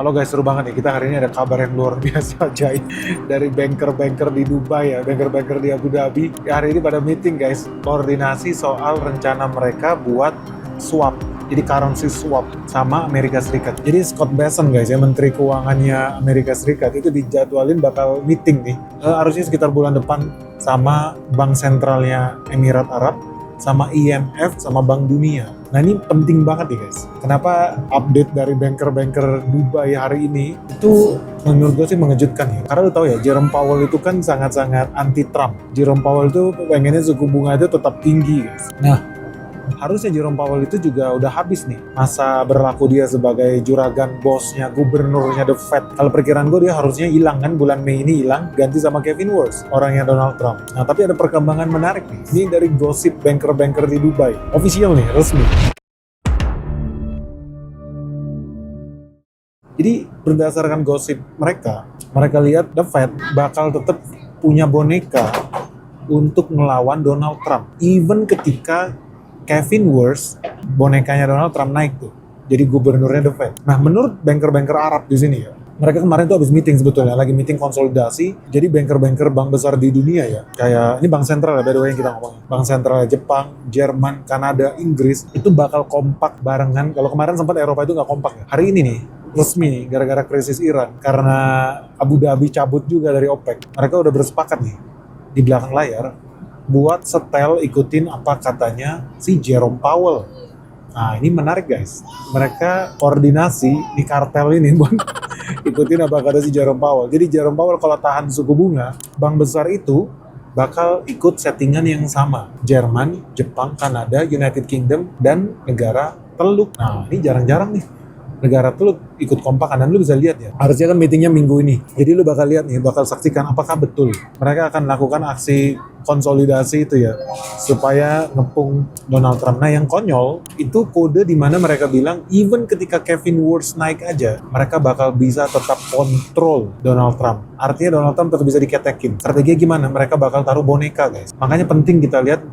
Halo guys, seru banget nih. Kita hari ini ada kabar yang luar biasa ajaib dari banker-banker di Dubai ya, banker-banker di Abu Dhabi. Ya, hari ini pada meeting guys, koordinasi soal rencana mereka buat swap. Jadi currency swap sama Amerika Serikat. Jadi Scott Bessent guys ya, Menteri Keuangannya Amerika Serikat itu dijadwalin bakal meeting nih. Harusnya sekitar bulan depan sama Bank Sentralnya Emirat Arab, sama IMF, sama Bank Dunia. Nah ini penting banget nih guys. Kenapa update dari banker-banker Dubai hari ini itu menurut gue sih mengejutkan ya. Karena lu tahu ya, Jerome Powell itu kan sangat-sangat anti-Trump. Jerome Powell itu pengennya suku bunga itu tetap tinggi guys. Nah, harusnya Jerome Powell itu juga udah habis nih masa berlaku dia sebagai juragan bosnya, gubernurnya The Fed. Kalau perkiraan gue dia harusnya hilang kan, bulan Mei ini hilang, ganti sama Kevin Warsh, orangnya Donald Trump. Nah tapi ada perkembangan menarik nih. Ini dari gosip banker-banker di Dubai. Official nih, resmi. Jadi berdasarkan gosip mereka lihat The Fed bakal tetap punya boneka untuk melawan Donald Trump. Even ketika Kevin Warsh, bonekanya Donald Trump naik tuh, jadi gubernurnya The Fed. Nah, menurut banker-banker Arab di sini ya, mereka kemarin tuh habis meeting sebetulnya, lagi meeting konsolidasi. Jadi banker-banker bank besar di dunia ya, kayak ini bank sentral ya, by the way yang kita ngomongin. Bank sentral Jepang, Jerman, Kanada, Inggris, itu bakal kompak barengan. Kalau kemarin sempat Eropa itu nggak kompak ya. Hari ini nih, resmi nih, gara-gara krisis Iran, karena Abu Dhabi cabut juga dari OPEC, mereka udah bersepakat nih, di belakang layar, buat setel ikutin apa katanya si Jerome Powell. Nah ini menarik guys, mereka koordinasi di kartel ini buat ikutin apa kata si Jerome Powell. Jadi Jerome Powell kalau tahan suku bunga, bank besar itu bakal ikut settingan yang sama. Jerman, Jepang, Kanada, United Kingdom, dan negara Teluk. Nah ini jarang-jarang nih negara Teluk ikut kompakan, dan lu bisa lihat ya, harusnya kan meetingnya minggu ini, jadi lu bakal lihat nih, bakal saksikan apakah betul mereka akan lakukan aksi konsolidasi itu ya, supaya ngepung Donald Trump. Nah yang konyol itu kode di mana mereka bilang even ketika Kevin Warsh naik aja, mereka bakal bisa tetap kontrol Donald Trump. Artinya Donald Trump tetap bisa diketekin. Strateginya gimana? Mereka bakal taruh boneka guys. Makanya penting kita lihat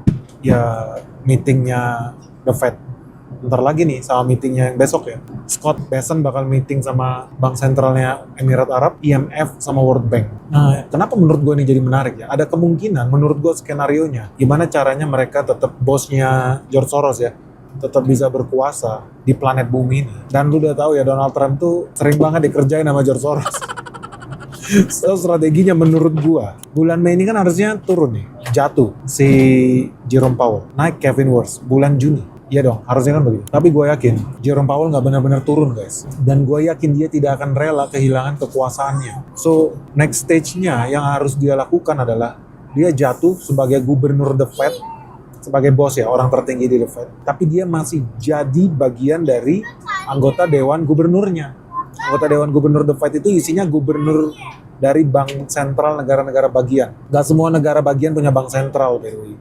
ya meetingnya The Fed bentar lagi nih, sama meetingnya yang besok ya. Scott Bessent bakal meeting sama bank sentralnya Emirat Arab, IMF, sama World Bank. Nah, kenapa menurut gue ini jadi menarik ya? Ada kemungkinan, menurut gue skenarionya, gimana caranya mereka tetap bosnya George Soros ya, tetap bisa berkuasa di planet bumi ini. Dan lu udah tahu ya, Donald Trump tuh sering banget dikerjain sama George Soros. So, strateginya menurut gua, bulan Mei ini kan harusnya turun nih, jatuh si Jerome Powell, naik Kevin Warsh bulan Juni. Iya dong, harusnya kan begitu. Tapi gue yakin Jerome Powell nggak benar-benar turun guys. Dan gue yakin dia tidak akan rela kehilangan kekuasaannya. So, next stage-nya yang harus dia lakukan adalah dia jatuh sebagai gubernur The Fed, sebagai bos ya, orang tertinggi di The Fed. Tapi dia masih jadi bagian dari anggota Dewan Gubernurnya. Anggota Dewan Gubernur The Fed itu isinya gubernur dari bank sentral negara-negara bagian. Nggak semua negara bagian punya bank sentral, by the way.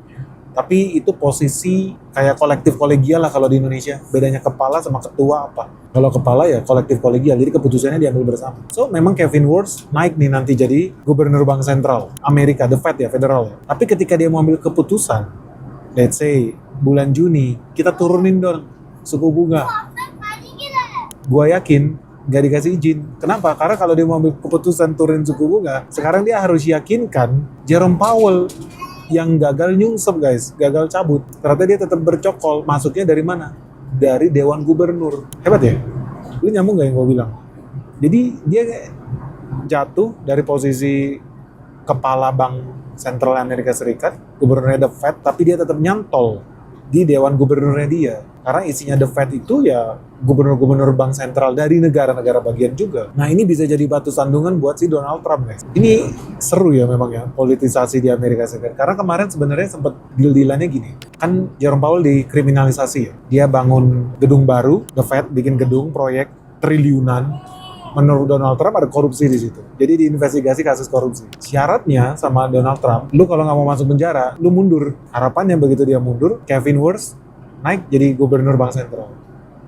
Tapi itu posisi kayak kolektif kolegial lah kalau di Indonesia. Bedanya kepala sama ketua apa? Kalau kepala ya kolektif kolegial, jadi keputusannya diambil bersama. So memang Kevin Warsh naik nih nanti jadi gubernur bank sentral Amerika, The Fed ya, federal ya. Tapi ketika dia mau ambil keputusan, let's say bulan Juni, kita turunin dong suku bunga. Gua yakin nggak dikasih izin. Kenapa? Karena kalau dia mau ambil keputusan turunin suku bunga, sekarang dia harus yakinkan Jerome Powell yang gagal nyungsep guys, gagal cabut. Ternyata dia tetap bercokol. Masuknya dari mana? Dari Dewan Gubernur. Hebat ya? Lu nyambung gak yang gue bilang? Jadi dia jatuh dari posisi kepala Bank Sentral Amerika Serikat, gubernurnya The Fed, tapi dia tetap nyantol di Dewan Gubernurnya dia. Karena isinya The Fed itu ya gubernur-gubernur bank sentral dari negara-negara bagian juga. Nah ini bisa jadi batu sandungan buat si Donald Trump guys. Ini seru ya memang ya, politisasi di Amerika Serikat. Karena kemarin sebenarnya sempat deal-dealannya gini. Kan Jerome Powell dikriminalisasi ya. Dia bangun gedung baru, The Fed bikin gedung proyek triliunan. Menurut Donald Trump ada korupsi di situ. Jadi diinvestigasi kasus korupsi. Syaratnya sama Donald Trump, lu kalau nggak mau masuk penjara, lu mundur. Harapannya begitu dia mundur, Kevin Warsh naik jadi gubernur bank sentral.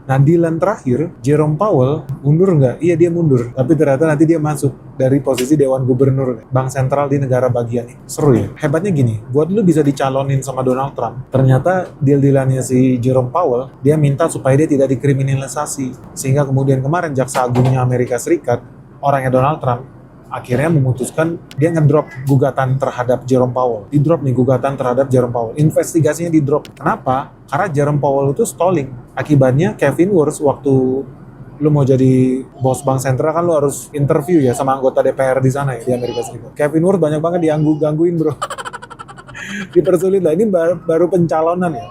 Nah, dealan terakhir, Jerome Powell mundur nggak? Iya, dia mundur. Tapi ternyata nanti dia masuk dari posisi Dewan Gubernur Bank Sentral di negara bagian ini. Seru ya? Hebatnya gini, buat lu bisa dicalonin sama Donald Trump, ternyata deal-dealannya si Jerome Powell, dia minta supaya dia tidak dikriminalisasi. Sehingga kemudian kemarin Jaksa Agungnya Amerika Serikat, orangnya Donald Trump, akhirnya memutuskan dia ngedrop gugatan terhadap Jerome Powell. Di-drop nih gugatan terhadap Jerome Powell. Investigasinya di-drop. Kenapa? Karena Jerome Powell itu stalling. Akibatnya Kevin Warsh waktu lu mau jadi bos bank sentral kan lu harus interview ya sama anggota DPR di sana ya di Amerika Serikat. Kevin Warsh banyak banget gangguin bro. Dipersulit lah. Ini baru pencalonan ya.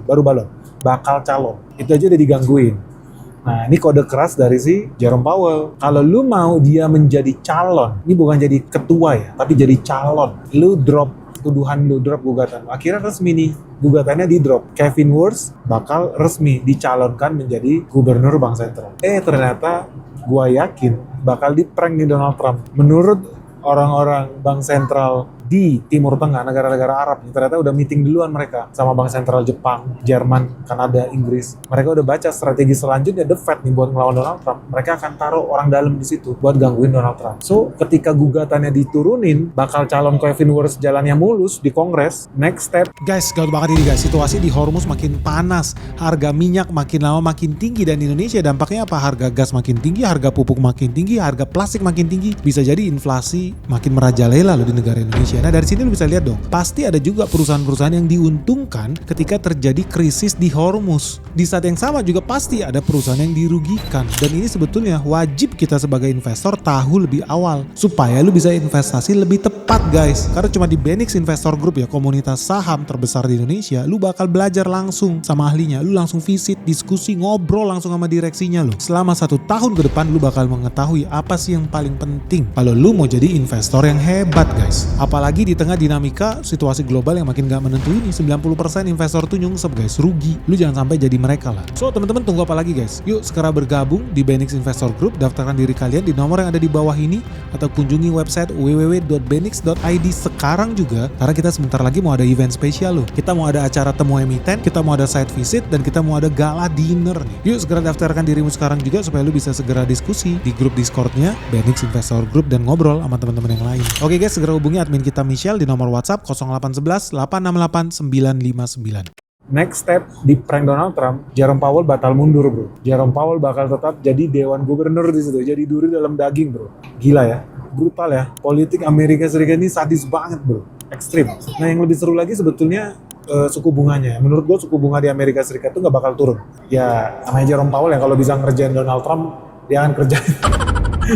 Baru balon. Bakal calon. Itu aja udah digangguin. Nah, ini kode keras dari si Jerome Powell. Kalau lu mau dia menjadi calon, ini bukan jadi ketua ya, tapi jadi calon. Lu drop tuduhan, lu drop gugatan. Akhirnya resmi nih, gugatannya di drop. Kevin Warsh bakal resmi dicalonkan menjadi gubernur Bank Sentral. Ternyata gua yakin bakal di-prank nih Donald Trump. Menurut orang-orang Bank Sentral di Timur Tengah, negara-negara Arab, ternyata udah meeting duluan mereka sama Bank Sentral Jepang, Jerman, Kanada, Inggris. Mereka udah baca strategi selanjutnya The Fed nih buat ngelawan Donald Trump. Mereka akan taruh orang dalam di situ buat gangguin Donald Trump. So, ketika gugatannya diturunin, bakal calon Kevin Warsh jalannya mulus di Kongres. Next step, Guys, gawat banget ini guys. Situasi di Hormuz makin panas, harga minyak makin lama makin tinggi, dan di Indonesia dampaknya apa? Harga gas makin tinggi, harga pupuk makin tinggi, harga plastik makin tinggi. Bisa jadi inflasi makin merajalela loh di negara Indonesia. Nah, dari sini lu bisa lihat dong, pasti ada juga perusahaan-perusahaan yang diuntungkan ketika terjadi krisis di Hormuz. Di saat yang sama juga pasti ada perusahaan yang dirugikan. Dan ini sebetulnya wajib kita sebagai investor tahu lebih awal supaya lu bisa investasi lebih tepat guys. Karena cuma di Benix Investor Group ya, komunitas saham terbesar di Indonesia, lu bakal belajar langsung sama ahlinya, lu langsung visit, diskusi, ngobrol langsung sama direksinya lu. Selama 1 tahun ke depan lu bakal mengetahui apa sih yang paling penting kalau lu mau jadi investor yang hebat guys. Apalagi di tengah dinamika situasi global yang makin gak menentu ini, 90% investor tuh nyungsep guys, rugi. Lu jangan sampai jadi mereka lah. So teman-teman, tunggu apa lagi guys? Yuk segera bergabung di Benix Investor Group, daftarkan diri kalian di nomor yang ada di bawah ini, atau kunjungi website www.benix.id sekarang juga, karena kita sebentar lagi mau ada event spesial loh. Kita mau ada acara temu emiten, kita mau ada site visit, dan kita mau ada gala dinner nih. Yuk segera daftarkan dirimu sekarang juga supaya lu bisa segera diskusi di grup Discordnya Benix Investor Group dan ngobrol sama teman-teman yang lain. Oke guys, segera hubungi admin kita Michelle di nomor WhatsApp 0811 868 959. next step di prank Donald Trump, Jerome Powell batal mundur bro. Jerome Powell bakal tetap jadi Dewan Gubernur di situ, jadi duri dalam daging bro. Gila ya, brutal ya. Politik Amerika Serikat ini sadis banget bro, ekstrim. Nah yang lebih seru lagi sebetulnya suku bunganya. Menurut gue suku bunga di Amerika Serikat tuh nggak bakal turun. Ya namanya Jerome Powell ya, kalau bisa ngerjain Donald Trump, dia akan kerjain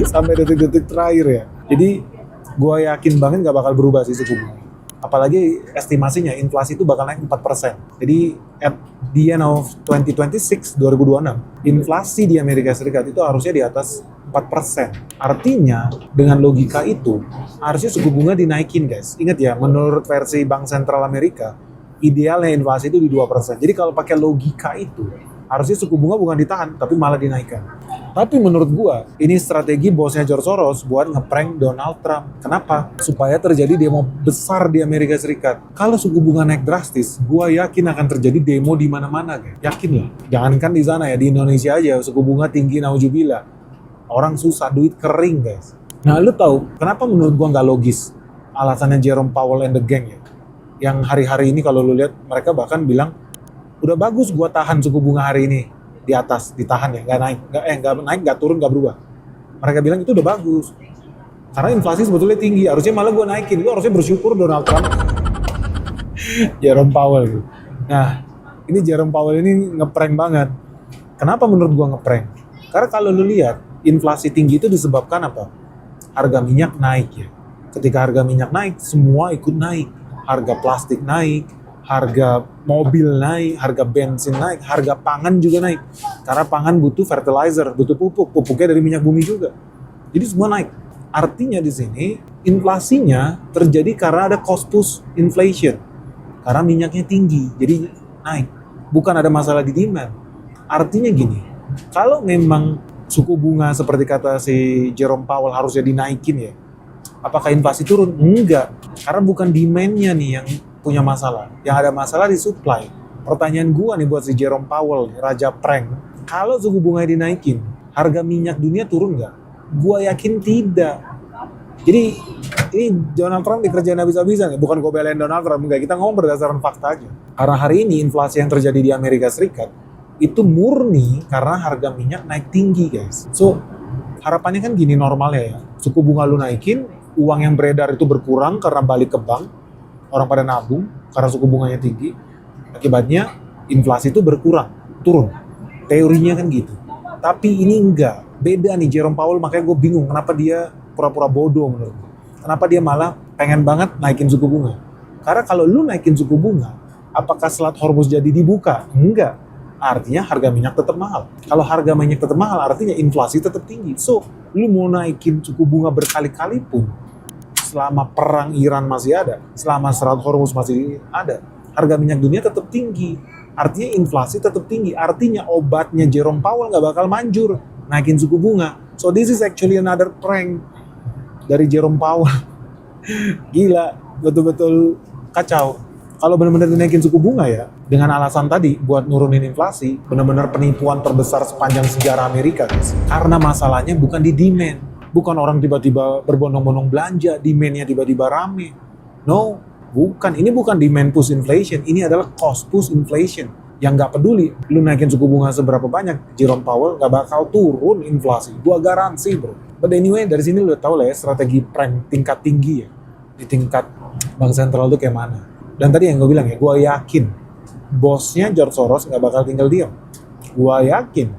sampai detik-detik terakhir ya. Jadi gue yakin banget nggak bakal berubah sih suku bunga. Apalagi estimasinya inflasi itu bakal naik 4%. Jadi at the end of 2026, inflasi di Amerika Serikat itu harusnya di atas 4%. Artinya dengan logika itu harusnya suku bunga dinaikin guys. Ingat ya, menurut versi Bank Sentral Amerika, idealnya inflasi itu di 2%. Jadi kalau pakai logika itu, harusnya suku bunga bukan ditahan, tapi malah dinaikkan. Tapi menurut gua, ini strategi bosnya George Soros buat ngeprank Donald Trump. Kenapa? Supaya terjadi demo besar di Amerika Serikat. Kalau suku bunga naik drastis, gua yakin akan terjadi demo di mana-mana, guys. Yakin lah. Jangankan di sana ya, di Indonesia aja suku bunga tinggi nauzubillah. Orang susah, duit kering, guys. Nah, lu tahu kenapa menurut gua nggak logis alasannya Jerome Powell and the gang ya? Yang hari-hari ini kalau lu lihat, mereka bahkan bilang, udah bagus gua tahan suku bunga hari ini di atas, ditahan ya, nggak naik, nggak turun, nggak berubah. Mereka bilang itu udah bagus karena inflasi sebetulnya tinggi, harusnya malah gua naikin. Gua harusnya bersyukur Donald Trump. Jerome Powell gitu. Nah ini Jerome Powell ini ngeprank banget. Kenapa menurut gua ngeprank? Karena kalau lu lihat inflasi tinggi itu disebabkan apa? Harga minyak naik ya. Ketika harga minyak naik, semua ikut naik. Harga plastik naik, harga mobil naik, harga bensin naik, harga pangan juga naik. Karena pangan butuh fertilizer, butuh pupuk, pupuknya dari minyak bumi juga. Jadi semua naik. Artinya di sini inflasinya terjadi karena ada cost push inflation. Karena minyaknya tinggi, jadi naik. Bukan ada masalah di demand. Artinya gini, kalau memang suku bunga seperti kata si Jerome Powell harusnya dinaikin ya, apakah inflasi turun? Enggak. Karena bukan demand-nya nih yang punya masalah. Yang ada masalah di supply. Pertanyaan gua nih buat si Jerome Powell, Raja Prank. Kalau suku bunga dinaikin, harga minyak dunia turun nggak? Gua yakin tidak. Jadi ini Donald Trump dikerjain habis-habisan ya. Bukan gue belain Donald Trump, enggak. Kita ngomong berdasarkan fakta aja. Karena hari ini inflasi yang terjadi di Amerika Serikat itu murni karena harga minyak naik tinggi, guys. So, harapannya kan gini normalnya ya. Suku bunga lu naikin, uang yang beredar itu berkurang karena balik ke bank. Orang pada nabung karena suku bunganya tinggi. Akibatnya inflasi itu berkurang, turun. Teorinya kan gitu. Tapi ini enggak. Beda nih Jerome Powell, makanya gue bingung kenapa dia pura-pura bodoh menurut gue. Kenapa dia malah pengen banget naikin suku bunga? Karena kalau lu naikin suku bunga, apakah Selat Hormuz jadi dibuka? Enggak. Artinya harga minyak tetap mahal. Kalau harga minyak tetap mahal, artinya inflasi tetap tinggi. So, lu mau naikin suku bunga berkali-kali pun, selama perang Iran masih ada, selama Selat Hormuz masih ada, harga minyak dunia tetap tinggi. Artinya inflasi tetap tinggi. Artinya obatnya Jerome Powell nggak bakal manjur naikin suku bunga. So, this is actually another prank dari Jerome Powell. Gila, betul-betul kacau. Kalau benar-benar dinaikin suku bunga ya, dengan alasan tadi buat nurunin inflasi, benar-benar penipuan terbesar sepanjang sejarah Amerika, guys. Karena masalahnya bukan di demand. Bukan orang tiba-tiba berbondong-bondong belanja, demand-nya tiba-tiba rame. No, bukan. Ini bukan demand push inflation, ini adalah cost push inflation. Yang nggak peduli, lu naikin suku bunga seberapa banyak, Jerome Powell nggak bakal turun inflasi. Gua garansi, bro. But anyway, dari sini lu tau lah ya strategi prank tingkat tinggi ya. Di tingkat bank sentral itu kayak mana. Dan tadi yang gue bilang ya, gue yakin bosnya George Soros nggak bakal tinggal diam. Gue yakin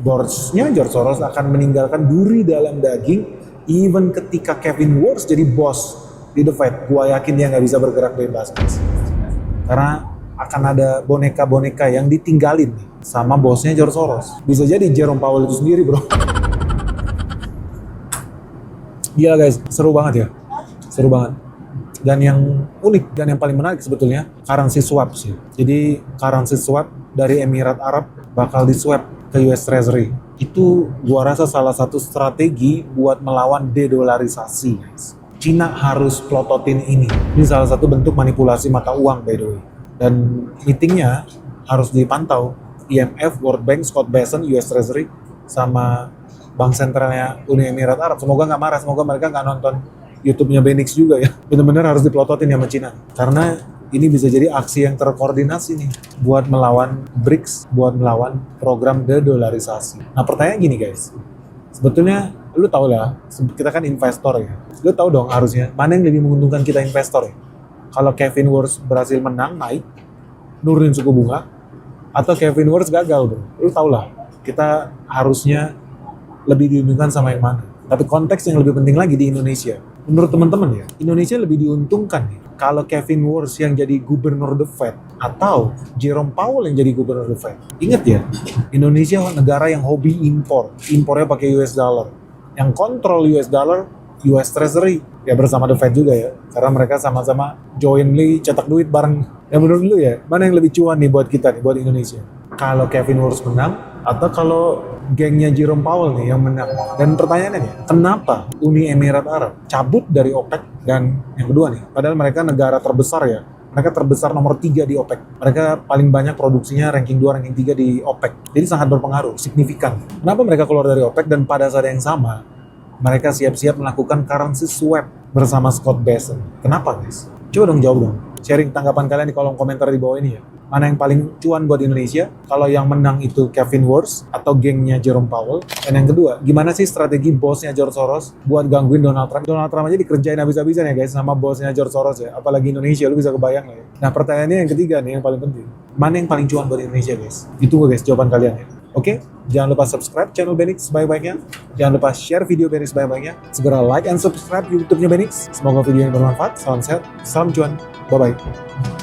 bosnya George Soros akan meninggalkan duri dalam daging even ketika Kevin Warsh jadi bos di The Fed. Gue yakin dia nggak bisa bergerak bebas, guys. Karena akan ada boneka-boneka yang ditinggalin nih sama bosnya George Soros. Bisa jadi Jerome Powell itu sendiri, bro. Gila guys, seru banget ya. Seru banget. Dan yang unik dan yang paling menarik sebetulnya currency swap sih. Jadi currency swap dari Emirat Arab bakal di swap ke US Treasury. Itu gua rasa salah satu strategi buat melawan dedolarisasi, guys. Cina harus plototin ini. Ini salah satu bentuk manipulasi mata uang, by the way. Dan meetingnya harus dipantau. IMF, World Bank, Scott Bessent, US Treasury, sama Bank Sentralnya Uni Emirat Arab. Semoga nggak marah, semoga mereka nggak nonton YouTube-nya Benix juga ya. Bener-bener harus diplototin sama Cina. Karena ini bisa jadi aksi yang terkoordinasi nih buat melawan BRICS, buat melawan program dedolarisasi. Nah pertanyaan gini guys, sebetulnya lu tau lah, kita kan investor ya. Lu tau dong harusnya, mana yang lebih menguntungkan kita investor ya? Kalau Kevin Warsh berhasil menang, naik, nurunin suku bunga, atau Kevin Warsh gagal bro. Lu tau lah, kita harusnya lebih diuntungkan sama yang mana. Tapi konteks yang lebih penting lagi di Indonesia. Menurut teman-teman ya, Indonesia lebih diuntungkan nih kalau Kevin Warsh yang jadi gubernur The Fed atau Jerome Powell yang jadi gubernur The Fed. Ingat ya, Indonesia negara yang hobi impor. Impornya pakai US dollar. Yang kontrol US dollar, US Treasury. Ya bersama The Fed juga ya. Karena mereka sama-sama jointly cetak duit bareng. Ya menurut lu ya, mana yang lebih cuan nih buat kita nih, buat Indonesia? Kalau Kevin Warsh menang atau kalau gengnya Jerome Powell nih yang menang. Dan pertanyaannya, kenapa Uni Emirat Arab cabut dari OPEC? Dan yang kedua nih, padahal mereka negara terbesar ya, mereka terbesar nomor 3 di OPEC. Mereka paling banyak produksinya ranking 2, ranking 3 di OPEC. Jadi sangat berpengaruh, signifikan. Kenapa mereka keluar dari OPEC dan pada saat yang sama, mereka siap-siap melakukan currency swap bersama Scott Bessent. Kenapa guys? Coba dong jawab dong. Sharing tanggapan kalian di kolom komentar di bawah ini ya. Mana yang paling cuan buat Indonesia? Kalau yang menang itu Kevin Warsh atau gengnya Jerome Powell? Dan yang kedua, gimana sih strategi bosnya George Soros buat gangguin Donald Trump? Donald Trump aja dikerjain habis-habisan ya guys sama bosnya George Soros ya. Apalagi Indonesia, lu bisa kebayang lah ya. Nah pertanyaannya yang ketiga nih yang paling penting. Mana yang paling cuan buat Indonesia guys? Ditunggu guys jawaban kalian ya. Oke, jangan lupa subscribe channel Benix sebaik-baiknya. Jangan lupa share video Benix sebaik-baiknya. Segera like and subscribe YouTube-nya Benix. Semoga video ini bermanfaat. Salam sehat, salam cuan. Bye-bye.